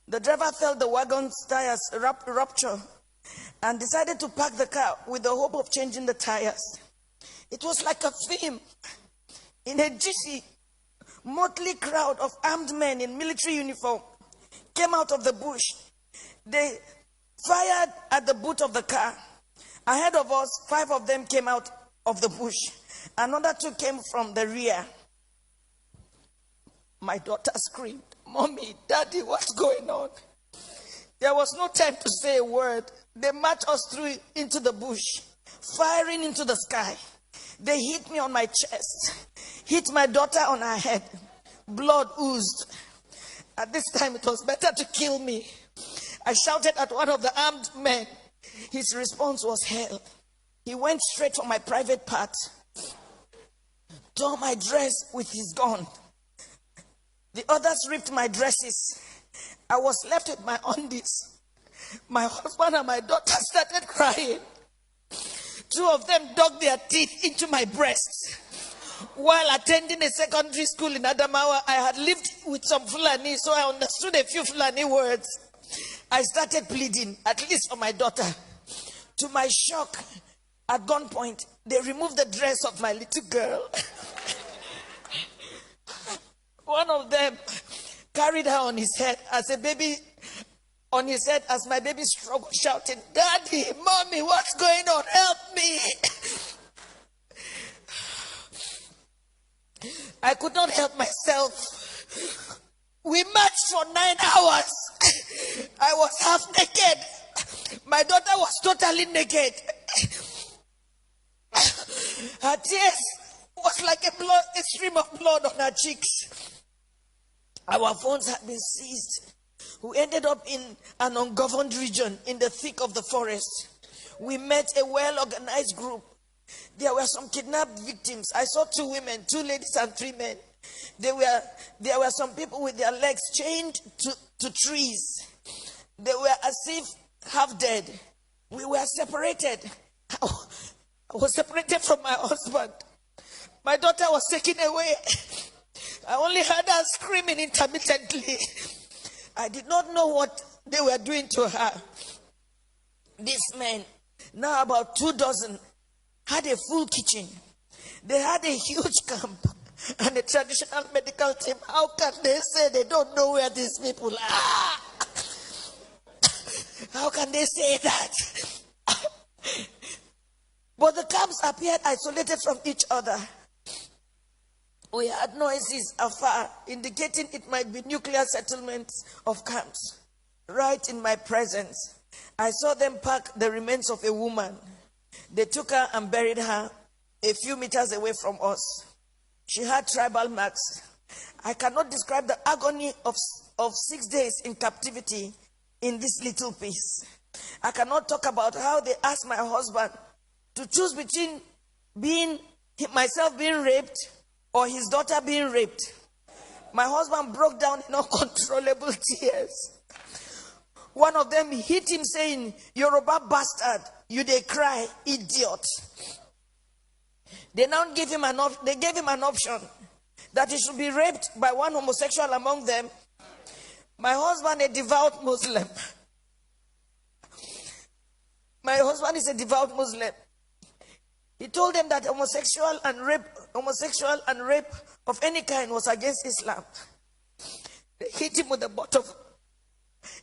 The driver felt the wagon's tires rupture and decided to park the car with the hope of changing the tires. It was like a film. In a GC, motley crowd of armed men in military uniform came out of the bush. They fired at the boot of the car. Ahead of us, 5 of them came out of the bush. Another 2 came from the rear. My daughter screamed, "Mommy, Daddy, what's going on?" There was no time to say a word. They marched us through into the bush, firing into the sky. They hit me on my chest, hit my daughter on her head. Blood oozed. At this time, it was better to kill me. I shouted at one of the armed men. His response was hell. He went straight for my private part, tore my dress with his gun. The others ripped my dresses. I was left with my undies. My husband and my daughter started crying. 2 of them dug their teeth into my breasts. While attending a secondary school in Adamawa, I had lived with some Fulani, so I understood a few Fulani words. I started pleading, at least for my daughter. To my shock, at gunpoint, they removed the dress of my little girl. One of them carried her on his head as a baby, on his head as my baby struggled, shouting, "Daddy, Mommy, what's going on? Help me!" I could not help myself. We marched for 9 hours. I was half naked. My daughter was totally naked. Her tears was like a stream of blood on her cheeks. Our phones had been seized. We ended up in an ungoverned region in the thick of the forest. We met a well-organized group. There were some kidnapped victims. I saw 2 women, 2 ladies and 3 men. There were some people with their legs chained to trees. They were as if half dead. We were separated. I was separated from my husband. My daughter was taken away. I only heard her screaming intermittently. I did not know what they were doing to her. These men, now about 2 dozen, had a full kitchen. They had a huge camp and a traditional medical team. How can they say they don't know where these people are? How can they say that? But the camps appeared isolated from each other. We heard noises afar, indicating it might be nuclear settlements of camps. Right in my presence, I saw them pack the remains of a woman. They took her and buried her a few meters away from us. She had tribal marks. I cannot describe the agony of 6 days in captivity in this little piece. I cannot talk about how they asked my husband to choose between myself being raped or his daughter being raped. My husband broke down in uncontrollable tears. One of them hit him saying, "Yoruba bastard, you dey cry, idiot." They now gave him an option that he should be raped by one homosexual among them. My husband, a devout Muslim. My husband is a devout Muslim. He told them that homosexual and rape of any kind was against Islam. They hit him with the butt of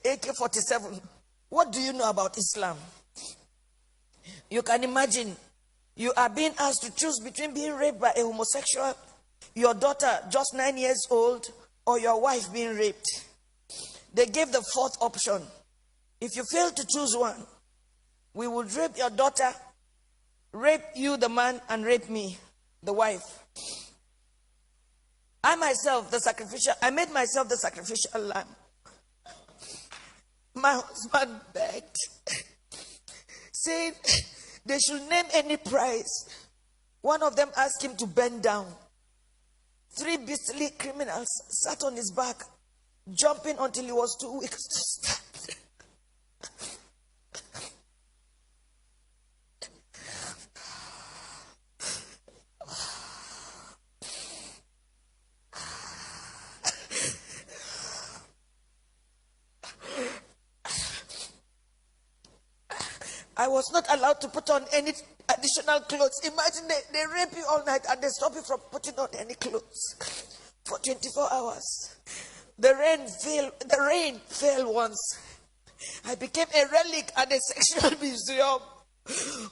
AK-47. What do you know about Islam? You can imagine, you are being asked to choose between being raped by a homosexual, your daughter just 9 years old, or your wife being raped. They gave the 4th option. If you fail to choose one, we would rape your daughter, rape you, the man, and rape me, the wife. I made myself the sacrificial lamb. My husband begged, saying they should name any price. One of them asked him to bend down. 3 beastly criminals sat on his back, jumping until he was too weak to stand. I was not allowed to put on any additional clothes. Imagine they rape you all night and they stop you from putting on any clothes for 24 hours. The rain fell once. I became a relic at a sexual museum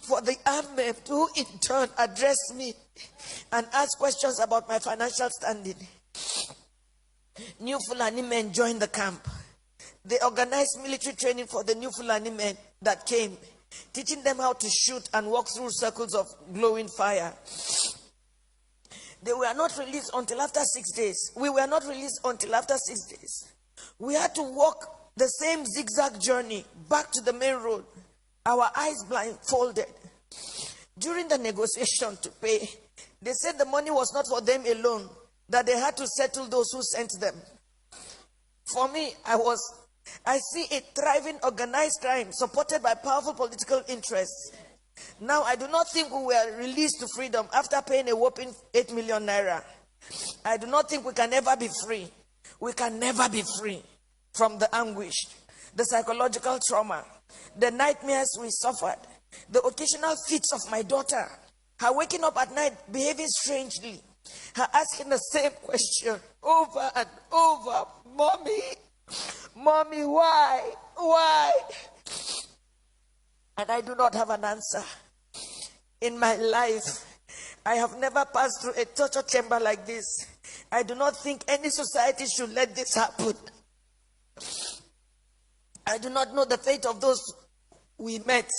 for the armed men, who in turn addressed me and asked questions about my financial standing. New Fulani men joined the camp. They organized military training for the new Fulani men that came, teaching them how to shoot and walk through circles of glowing fire. They were not released until after 6 days. We were not released until after 6 days. We had to walk the same zigzag journey back to the main road, our eyes blindfolded. During the negotiation to pay, they said the money was not for them alone, that they had to settle those who sent them. For me, I see a thriving organized crime supported by powerful political interests. Now, I do not think we were released to freedom after paying a whopping 8 million naira. I do not think we can ever be free. We can never be free from the anguish, the psychological trauma, the nightmares we suffered, the occasional fits of my daughter, her waking up at night behaving strangely, her asking the same question over and over, Mommy, why? And I do not have an answer. In my life, I have never passed through a torture chamber like this. I do not think any society should let this happen. I do not know the fate of those we met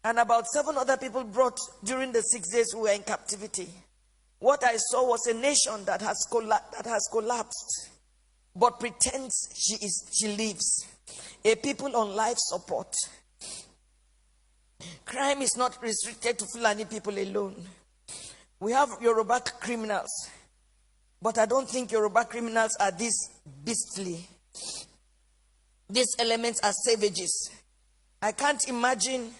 and about 7 other people brought during the 6 days we were in captivity. What I saw was a nation that has collapsed, but pretends she lives. A people on life support. Crime is not restricted to Fulani people alone. We have Yoruba criminals, but I don't think Yoruba criminals are this beastly. These elements are savages. I can't imagine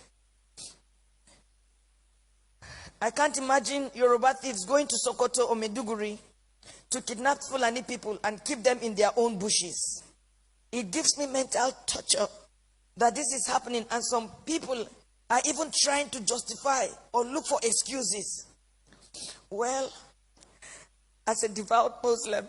Yoruba thieves going to Sokoto or Meduguri to kidnap Fulani people and keep them in their own bushes. It gives me mental torture that this is happening, and some people are even trying to justify or look for excuses. Well, as a devout Muslim,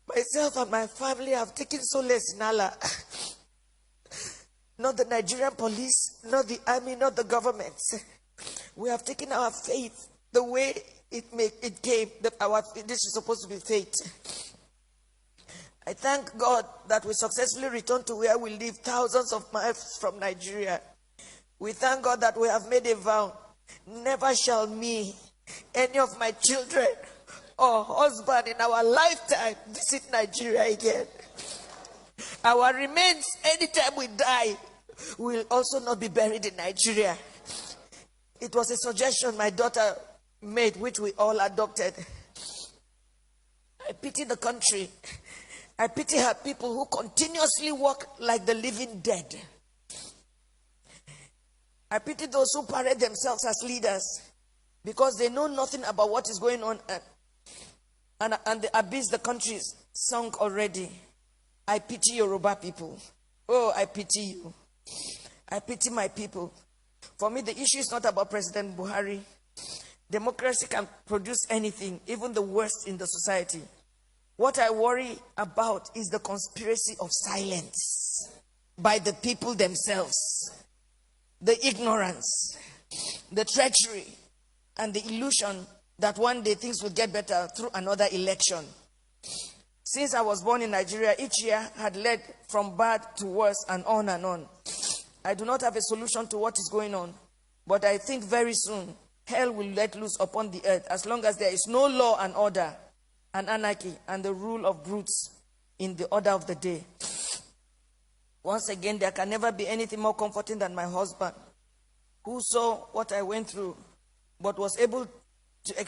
myself and my family have taken solace in Allah. Not the Nigerian police, not the army, not the government. We have taken our faith the way it came. This is supposed to be fate. I thank God that we successfully returned to where we live, thousands of miles from Nigeria. We thank God that we have made a vow. Never shall me, any of my children or husband in our lifetime visit Nigeria again. Our remains, anytime we die, will also not be buried in Nigeria. It was a suggestion my daughter made, which we all adopted. I pity the country. I pity her people who continuously walk like the living dead. I pity those who parade themselves as leaders because they know nothing about what is going on, and the abyss the country is sunk already. I pity Yoruba people. Oh, I pity you. I pity my people. For me, the issue is not about President Buhari. Democracy can produce anything, even the worst in the society. What I worry about is the conspiracy of silence by the people themselves. The ignorance, the treachery, and the illusion that one day things will get better through another election. Since I was born in Nigeria, each year had led from bad to worse and on and on. I do not have a solution to what is going on, but I think very soon hell will let loose upon the earth as long as there is no law and order and anarchy and the rule of brutes in the order of the day. Once again, there can never be anything more comforting than my husband, who saw what I went through, but was able to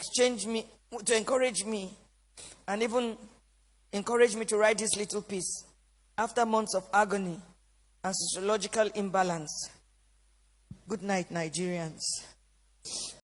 encourage me, and even encourage me to write this little piece after months of agony and sociological imbalance. Good night, Nigerians.